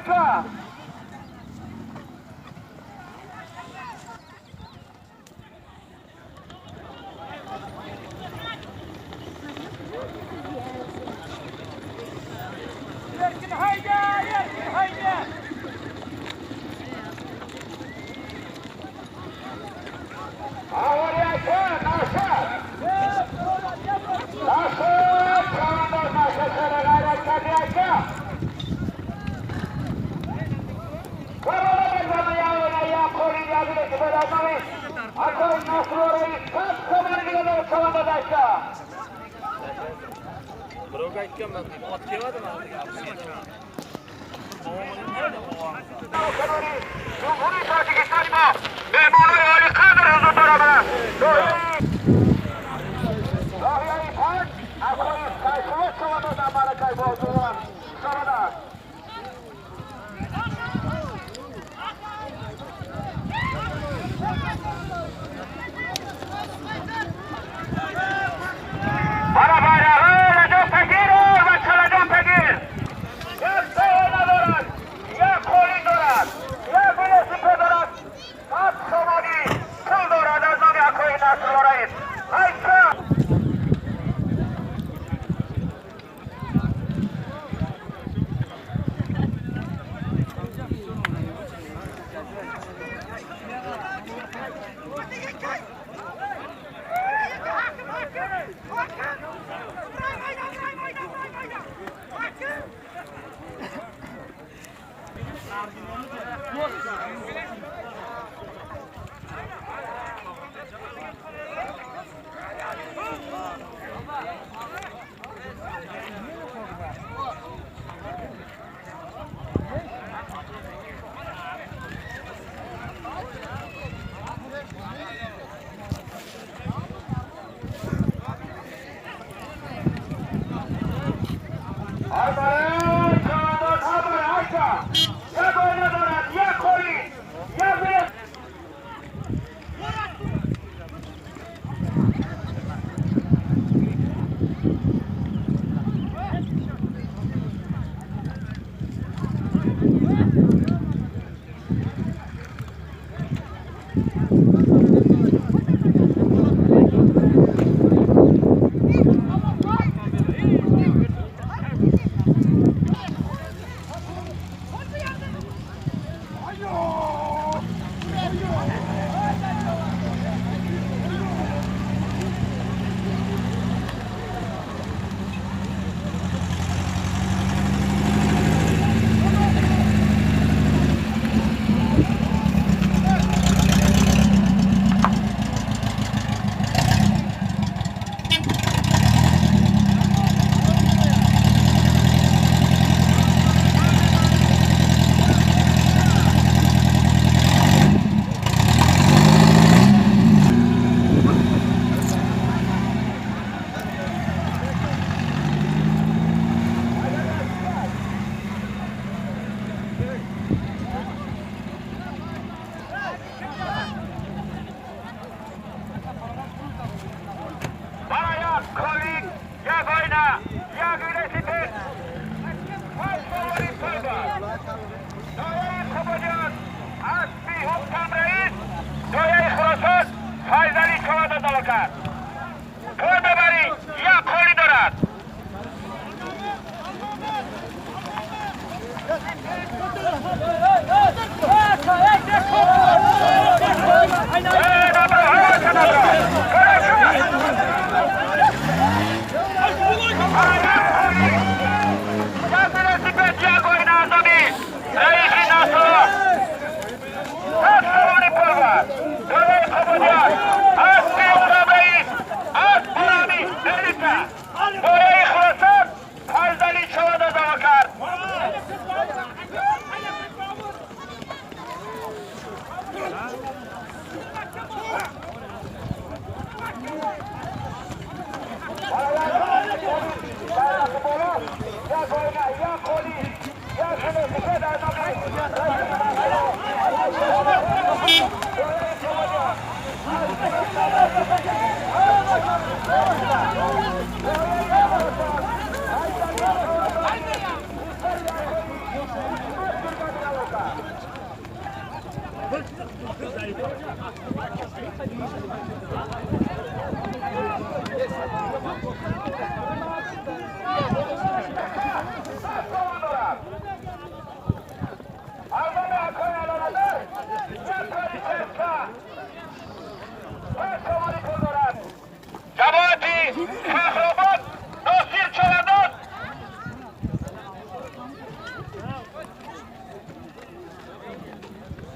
Aşağı. Yerkin haydi, yerkin haydi. Ağır yakın, aşağı. Nasıl? Çağında nasıl sana gayretlerini aşağı. Kırmızı bezanı yağına yağ kolin yazılı ki böyle anlamayız. Akılın nasıl orayı kaç zamanı gidelim çağında da aşağı. Birovga aytganman, ot kelmadimi hozir? Cumhuriy Tojikistonda Memoriy Oliy Qadr huzurlarida Rohiyai Park Akoyis Kayfiyat Savodida malakay mavzular hisobida Mana bayrog'i Rajab Tagirov va Chalajon Tagir. Yakta o'ynadorat, ya qo'li dorat, ya velosiped dorat, at somoni pul dorat azami Akoyi Nasr O'rayev. Aytsa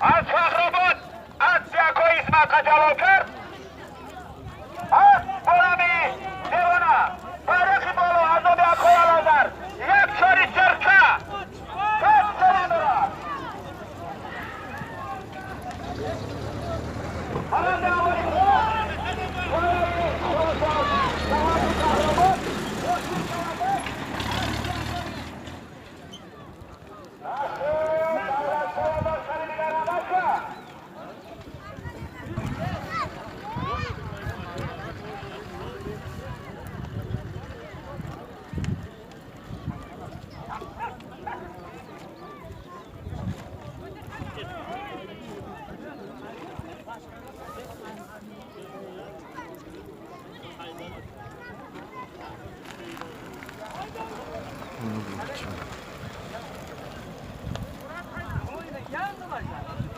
از فخرآباد از یکای اسمت جلوتر از بولمی دیوانه برخی بالو از آب یکای علازر یک چاری چرکه پس سمان دارد حالا دعوانی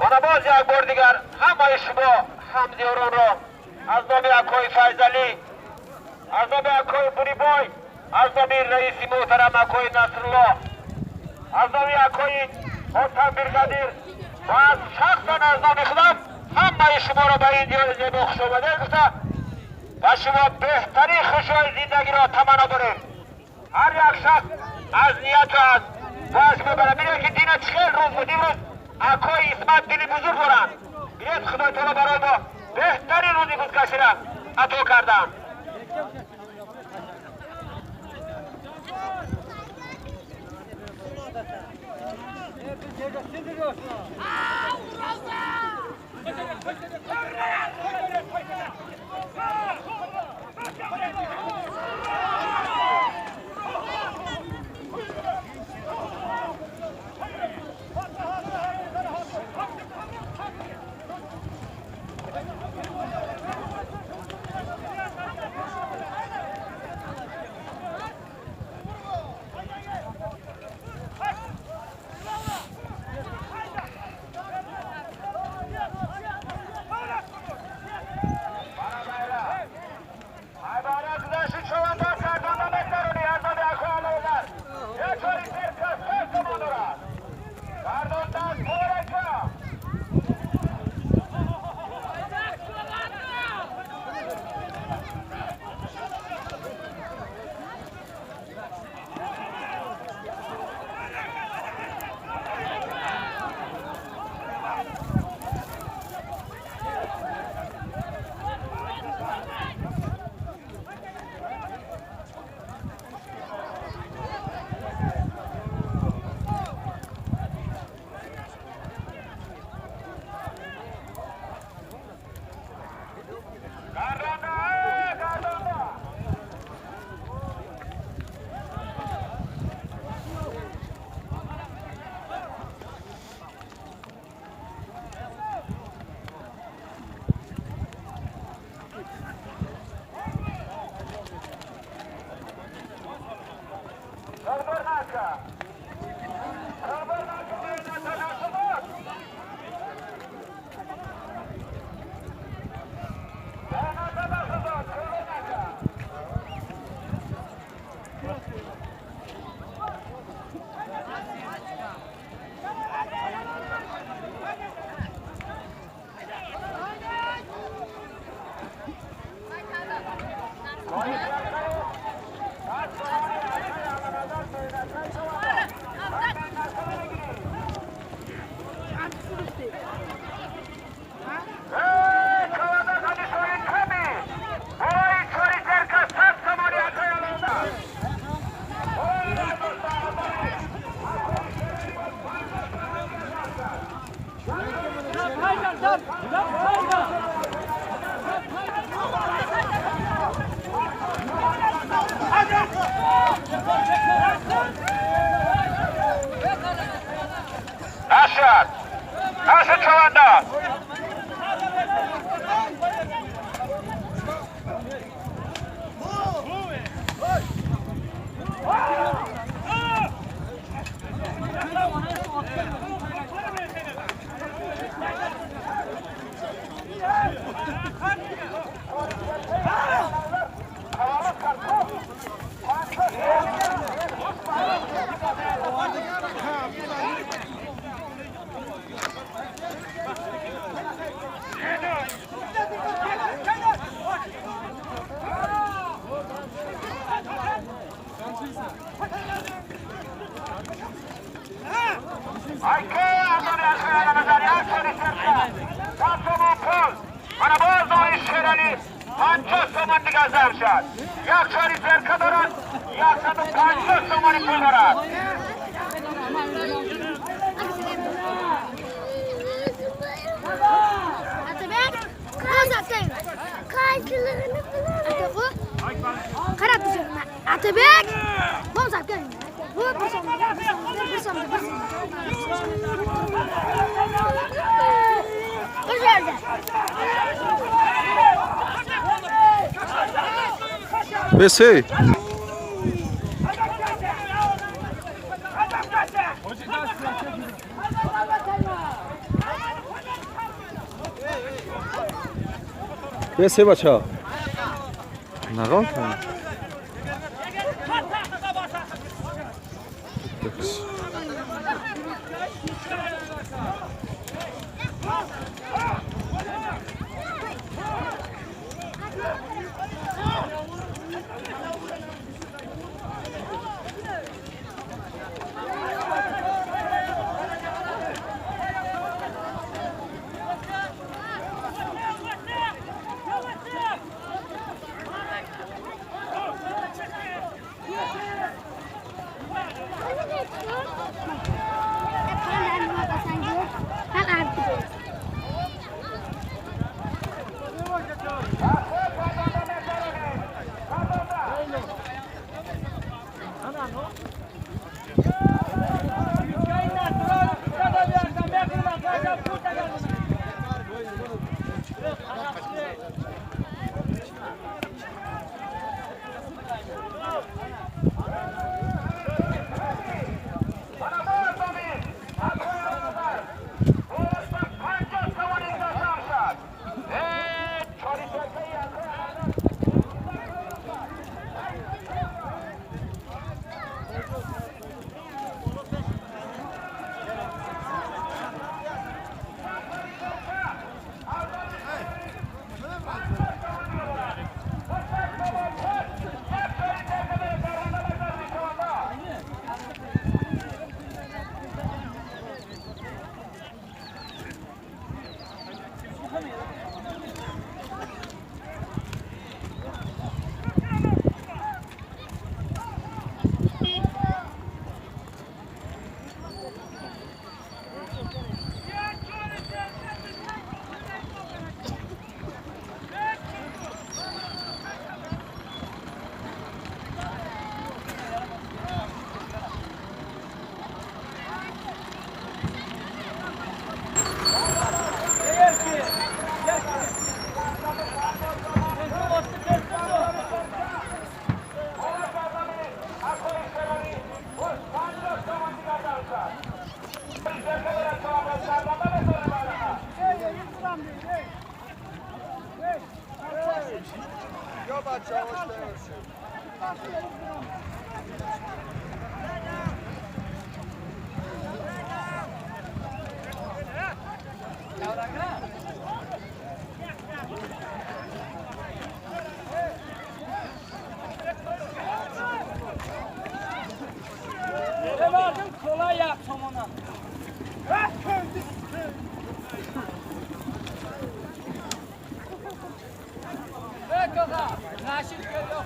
mana باز یک بار دیگر همه شما همزیاران را از نام یکای فیضعلی از نام یکای بوریبای از نام رئیس محترم یکای نصرالله از نام یکای حسن برگدیر و از شخصا از نام خودم همه شما را به اینجا زیبا خوش آمده گفته و شما بهترین خوشای زندگی را تمنا داریم. هر یک شخص از نیت و از شما برای که دینا چخیل روز بود امروز اکای اسمت دلی بزرگ دارند. بیاید خدای تعالی برای ما بهترین روزی بزرگشی را عطا کردن. Davşat. Karşı çavanda. Mana bazı işlereni panca somani gazavşat. Yakşari zerkadoran, yakşadı panca somani puldoran. Atabek, kazaktan. Kaykılarını bulalım. Karat dışarı. Atabek, bozaktan. Bu basamda. Dışarıda. Messi. Messi bacha. Nagon. Kolay yap somona. Ver kaka. Naşit geliyor.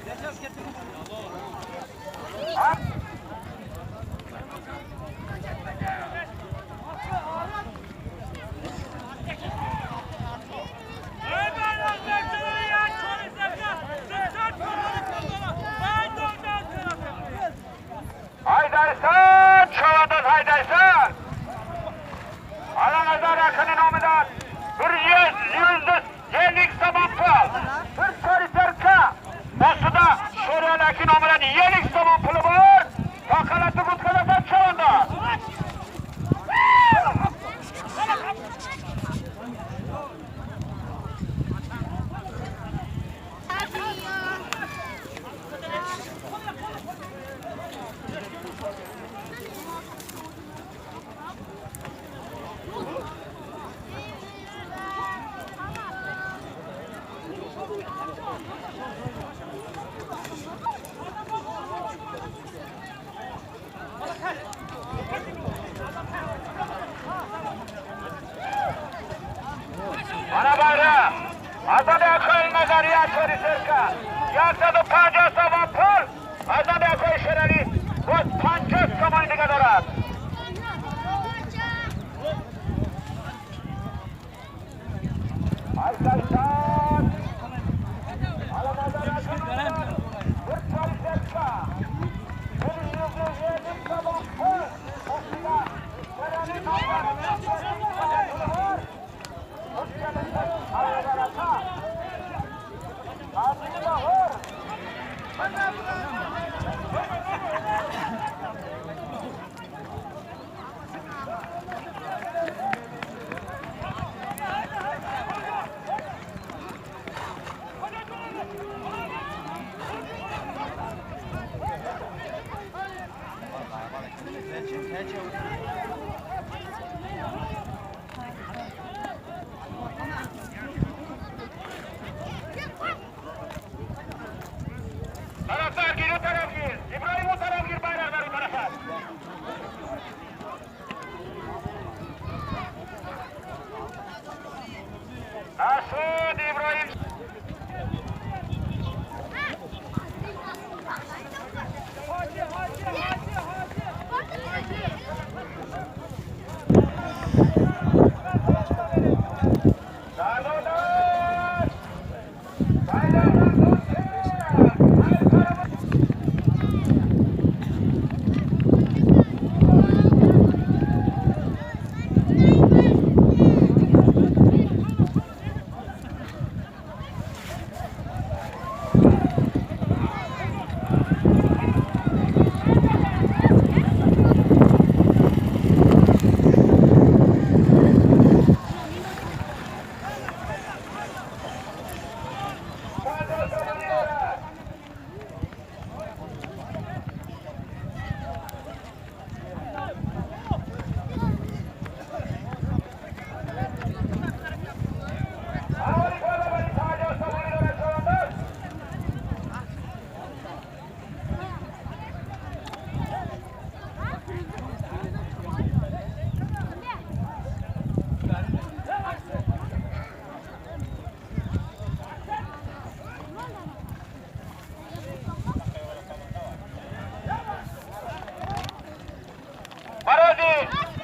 Geçeceğiz getirin. برای اکوری سرکا 150 تومان پول از نام اکوری شرلی باز 50 تومان دیگه دارد Aytaşan Alamazan Aşanlar Burçay Serka 127 sabah pul Osman Serani Namar Taraftar gir, o taraf gir. İbrahim o taraf gir, bayraklar o tarafa. Asud İbrahim.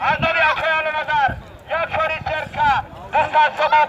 از نمی اخیال نظر یک فری سرکا 200 تومان